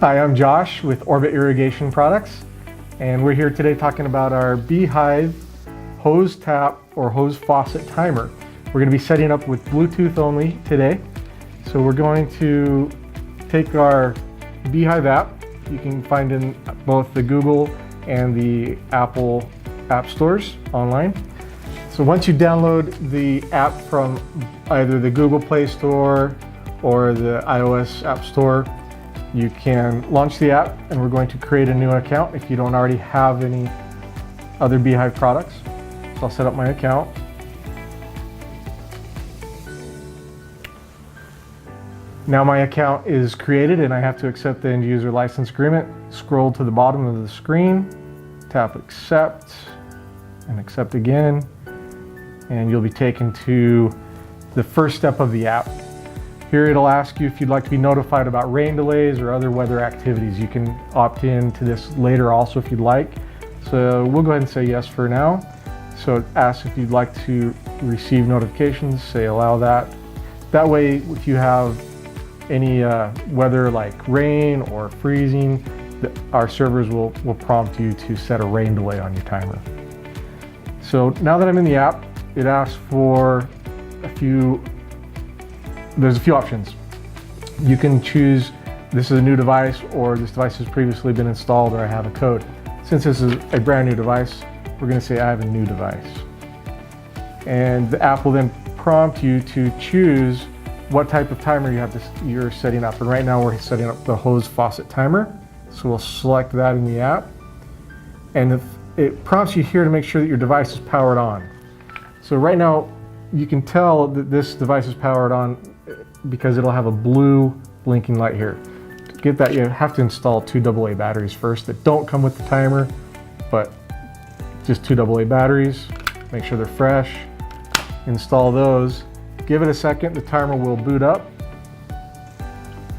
Hi, I'm Josh with Orbit Irrigation Products, and we're here today talking about our B-hyve hose tap or hose faucet timer. We're going to be setting up with Bluetooth only today. So we're going to take our B-hyve app. You can find in both the Google and the Apple app stores online. So once you download the app from either the Google Play Store or the iOS App Store, you can launch the app, and we're going to create a new account if you don't already have any other B-hyve products. So I'll set up my account. Now my account is created and I have to accept the end user license agreement. Scroll to the bottom of the screen, tap accept, and accept again, and you'll be taken to the first step of the app. Here it'll ask you if you'd like to be notified about rain delays or other weather activities. You can opt in to this later also if you'd like. So we'll go ahead and say yes for now. So it asks if you'd like to receive notifications, say allow that. That way, if you have any weather like rain or freezing, our servers will prompt you to set a rain delay on your timer. So now that I'm in the app, it asks for there's a few options. You can choose this is a new device, or this device has previously been installed, or I have a code. Since this is a brand new device, we're going to say I have a new device. And the app will then prompt you to choose what type of timer you're setting up. And right now we're setting up the hose faucet timer. So we'll select that in the app. And if it prompts you here to make sure that your device is powered on. So right now you can tell that this device is powered on because it'll have a blue blinking light here. To get that, you have to install 2 AA batteries first that don't come with the timer, but just 2 AA batteries. Make sure they're fresh. Install those. Give it a second, the timer will boot up.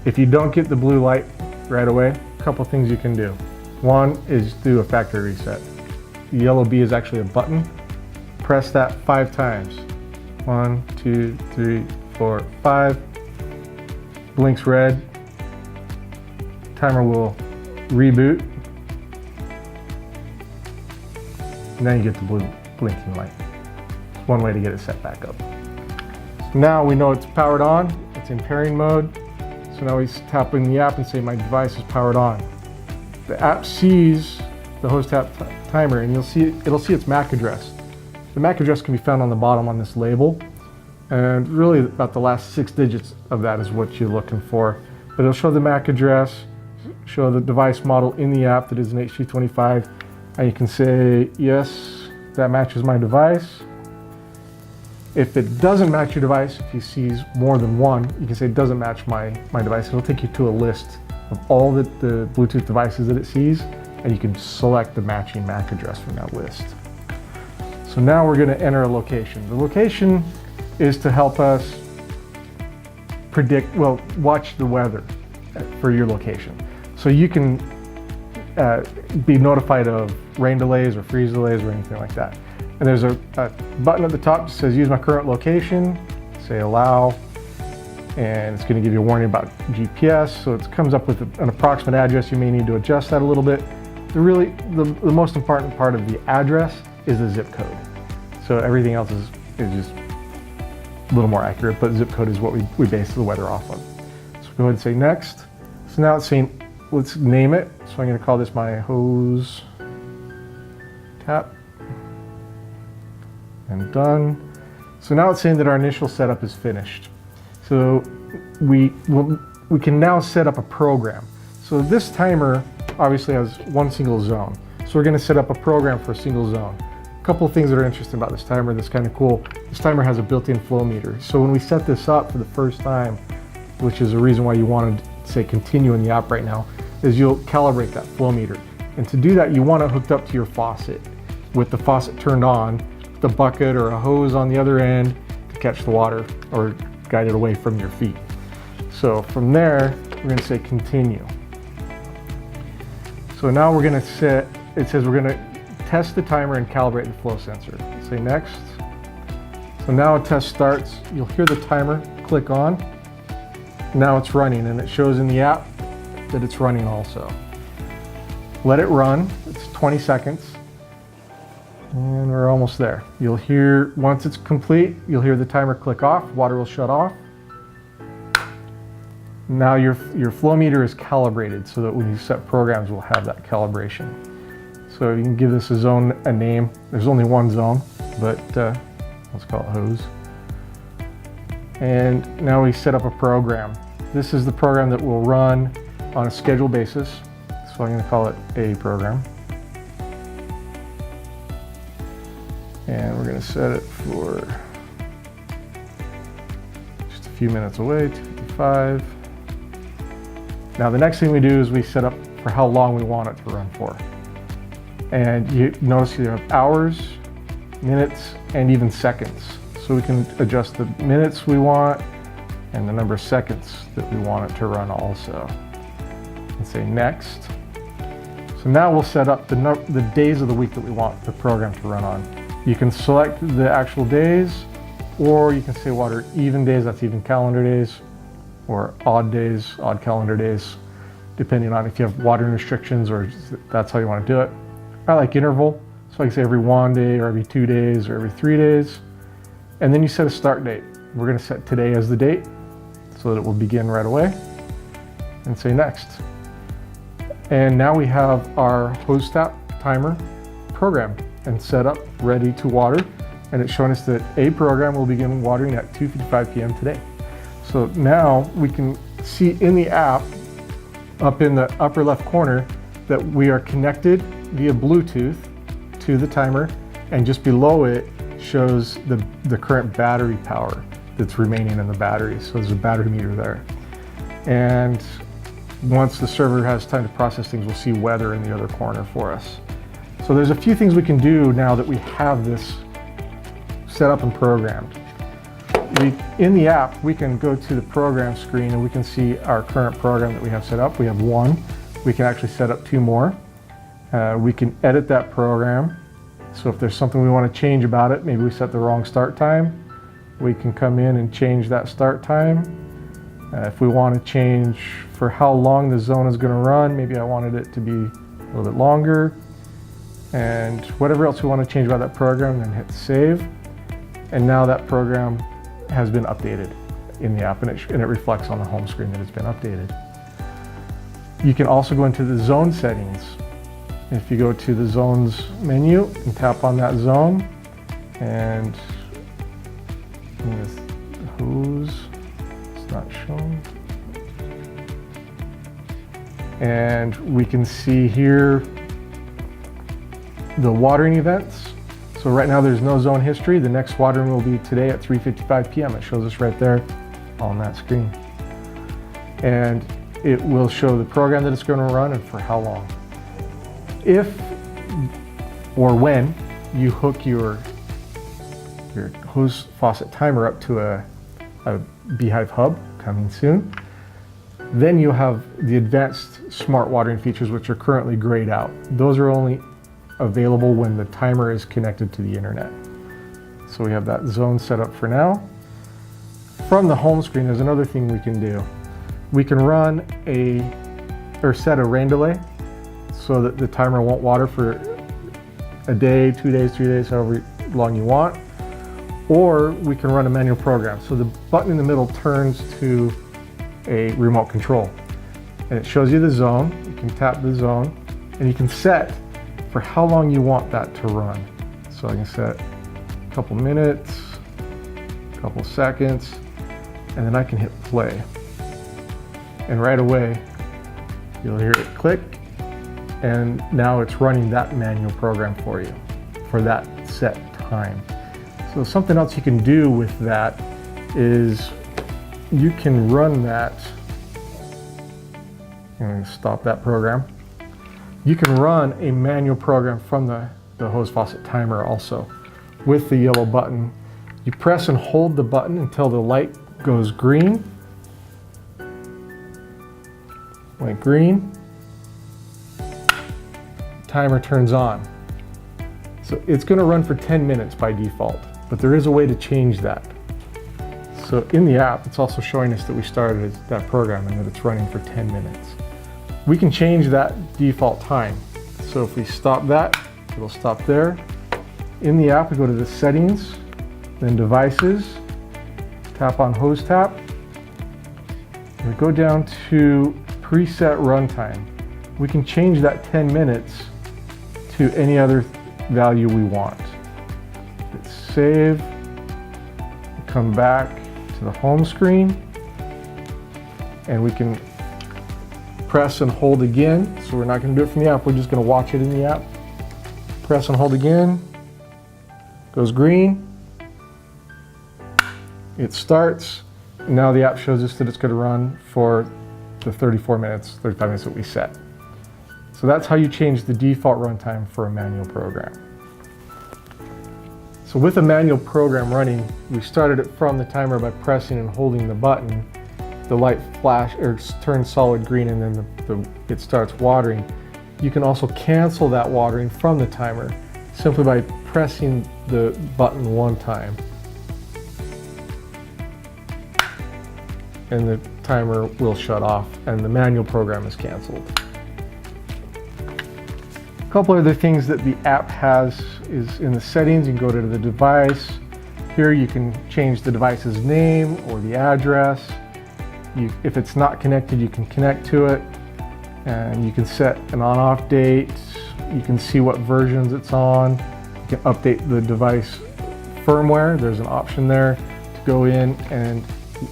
If you don't get the blue light right away, a couple things you can do. One is do a factory reset. The yellow B is actually a button. Press that 5 times. 1, 2, 3, 4, 5. Blinks red. Timer will reboot. And then you get the blue blinking light. It's one way to get it set back up. So now we know it's powered on. It's in pairing mode. So now we tap in the app and say my device is powered on. The app sees the hose tap timer, and it'll see its MAC address. The MAC address can be found on the bottom on this label, and really about the last 6 digits of that is what you're looking for. But it'll show the MAC address, show the device model in the app that is an H225, and you can say, yes, that matches my device. If it doesn't match your device, if you see more than one, you can say it doesn't match my device. It'll take you to a list of all the Bluetooth devices that it sees, and you can select the matching MAC address from that list. So now we're going to enter a location. The location is to help us watch the weather for your location. So you can be notified of rain delays or freeze delays or anything like that. And there's a button at the top that says use my current location, say allow, and it's going to give you a warning about GPS. So it comes up with an approximate address. You may need to adjust that a little bit. The most important part of the address is the zip code. So everything else is just a little more accurate, but zip code is what we base the weather off of. So go ahead and say next. So now it's saying, let's name it. So I'm going to call this my hose tap. And done. So now it's saying that our initial setup is finished. So we can now set up a program. So this timer obviously has one single zone. So we're going to set up a program for a single zone. A couple of things that are interesting about this timer that's kind of cool. This timer has a built-in flow meter. So when we set this up for the first time, which is a reason why you want to say continue in the app right now, is you'll calibrate that flow meter. And to do that, you want it hooked up to your faucet with the faucet turned on, the bucket or a hose on the other end to catch the water or guide it away from your feet. So from there, we're going to say continue. So now we're going to it says we're going to test the timer and calibrate the flow sensor. Say next. So now a test starts. You'll hear the timer click on. Now it's running and it shows in the app that it's running also. Let it run, it's 20 seconds, and we're almost there. You'll hear, once it's complete, you'll hear the timer click off, water will shut off. Now your flow meter is calibrated so that when you set programs, we'll have that calibration. So you can give this a zone a name. There's only one zone, but let's call it hose. And now we set up a program. This is the program that will run on a scheduled basis. So I'm going to call it a program. And we're going to set it for just a few minutes away, 2:55. Now the next thing we do is we set up for how long we want it to run for. And you notice you have hours, minutes, and even seconds. So we can adjust the minutes we want and the number of seconds that we want it to run also. And say next. So now we'll set up the days of the week that we want the program to run on. You can select the actual days, or you can say water even days, that's even calendar days, or odd days, odd calendar days, depending on if you have watering restrictions or that's how you want to do it. I like interval, so I can say every 1 day or every 2 days or every 3 days. And then you set a start date. We're going to set today as the date so that it will begin right away, and say next. And now we have our hose tap timer programmed and set up, ready to water. And it's showing us that a program will begin watering at 2:55 p.m. today. So now we can see in the app, up in the upper left corner, that we are connected via Bluetooth to the timer, and just below it shows the current battery power that's remaining in the battery. So there's a battery meter there. And once the server has time to process things, we'll see weather in the other corner for us. So there's a few things we can do now that we have this set up and programmed. In the app, we can go to the program screen and we can see our current program that we have set up. We have one. We can actually set up 2 more. We can edit that program. So if there's something we want to change about it, maybe we set the wrong start time, we can come in and change that start time. If we want to change for how long the zone is going to run, maybe I wanted it to be a little bit longer. And whatever else we want to change about that program, then hit save. And now that program has been updated in the app, and it reflects on the home screen that it's been updated. You can also go into the zone settings. If you go to the zones menu and tap on that zone, and the hose, it's not shown. And we can see here the watering events. So right now there's no zone history. The next watering will be today at 3:55 p.m. It shows us right there on that screen. And it will show the program that it's going to run and for how long. If or when you hook your hose faucet timer up to a B-hyve hub, coming soon, then you'll have the advanced smart watering features, which are currently grayed out. Those are only available when the timer is connected to the internet. So we have that zone set up for now. From the home screen, there's another thing we can do. We can run set a rain delay so that the timer won't water for a day, 2 days, 3 days, however long you want. Or we can run a manual program. So the button in the middle turns to a remote control. And it shows you the zone. You can tap the zone and you can set for how long you want that to run. So I can set a couple minutes, a couple seconds, and then I can hit play. And right away, you'll hear it click, and now it's running that manual program for you for that set time. So something else you can do with that is you can run that. I'm going to stop that program. You can run a manual program from the hose faucet timer also with the yellow button. You press and hold the button until the light goes green. Went green. Timer turns on. So it's going to run for 10 minutes by default, but there is a way to change that. So in the app, it's also showing us that we started that program and that it's running for 10 minutes. We can change that default time. So if we stop that, it'll stop there. In the app, we go to the settings, then devices, tap on hose tap. We go down to preset runtime. We can change that 10 minutes to any other value we want. Hit save, come back to the home screen, and we can press and hold again. So we're not going to do it from the app, we're just going to watch it in the app. Press and hold again, goes green, it starts. Now the app shows us that it's going to run for the 35 minutes that we set. So that's how you change the default runtime for a manual program. So with a manual program running, we started it from the timer by pressing and holding the button. The light flash or turns solid green, and then it starts watering. You can also cancel that watering from the timer simply by pressing the button one time. And the timer will shut off and the manual program is canceled. A couple other things that the app has is in the settings. You can go to the device. Here you can change the device's name or the address. If it's not connected, you can connect to it, and you can set an on-off date. You can see what versions it's on. You can update the device firmware. There's an option there to go in, and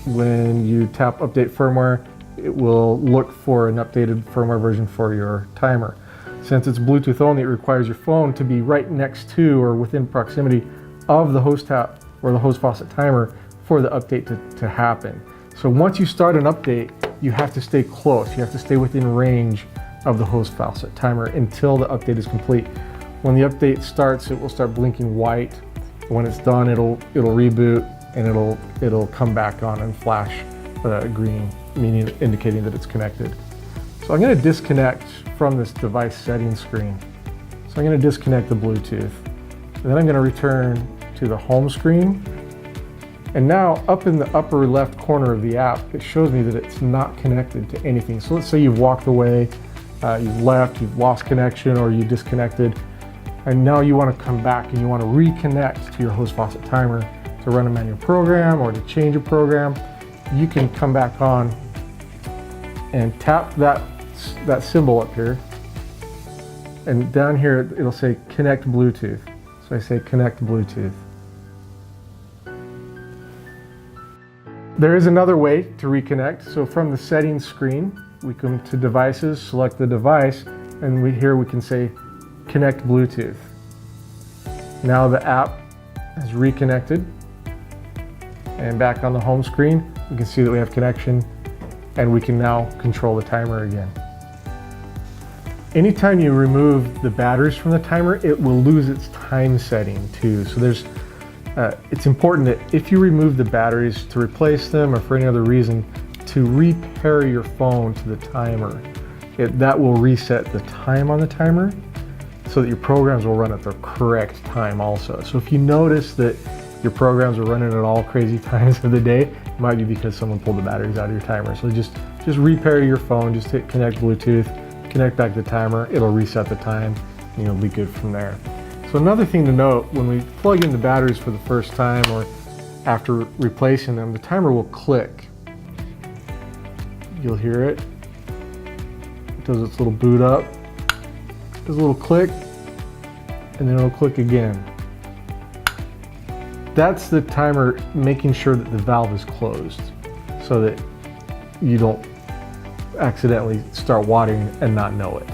when you tap update firmware, it will look for an updated firmware version for your timer. Since it's Bluetooth only, it requires your phone to be right next to or within proximity of the hose tap or the hose faucet timer for the update to happen. So once you start an update, you have to stay close. You have to stay within range of the hose faucet timer until the update is complete. When the update starts, it will start blinking white. When it's done, it'll reboot, and it'll come back on and flash green, meaning indicating that it's connected. So I'm going to disconnect from this device settings screen. So I'm going to disconnect the Bluetooth, and then I'm going to return to the home screen. And now up in the upper left corner of the app, it shows me that it's not connected to anything. So let's say you've walked away, you've left, you've lost connection, or you disconnected, and now you want to come back and you want to reconnect to your hose faucet timer to run a manual program or to change a program. You can come back on and tap that symbol up here, and down here it'll say connect Bluetooth. So I say connect Bluetooth. There is another way to reconnect. So from the settings screen, we come to devices, select the device, and here we can say connect Bluetooth. Now the app has reconnected, and back on the home screen, we can see that we have connection, and we can now control the timer again. Anytime you remove the batteries from the timer, it will lose its time setting too. So it's important that if you remove the batteries, to replace them or for any other reason, to repair your phone to the timer. That will reset the time on the timer so that your programs will run at the correct time also. So if you notice that your programs are running at all crazy times of the day, it might be because someone pulled the batteries out of your timer. So just repair your phone, just hit connect Bluetooth, connect back the timer, it'll reset the time, and you'll be good from there. So another thing to note, when we plug in the batteries for the first time or after replacing them, the timer will click. You'll hear it. It does its little boot up, does a little click, and then it'll click again. That's the timer making sure that the valve is closed so that you don't accidentally start watering and not know it.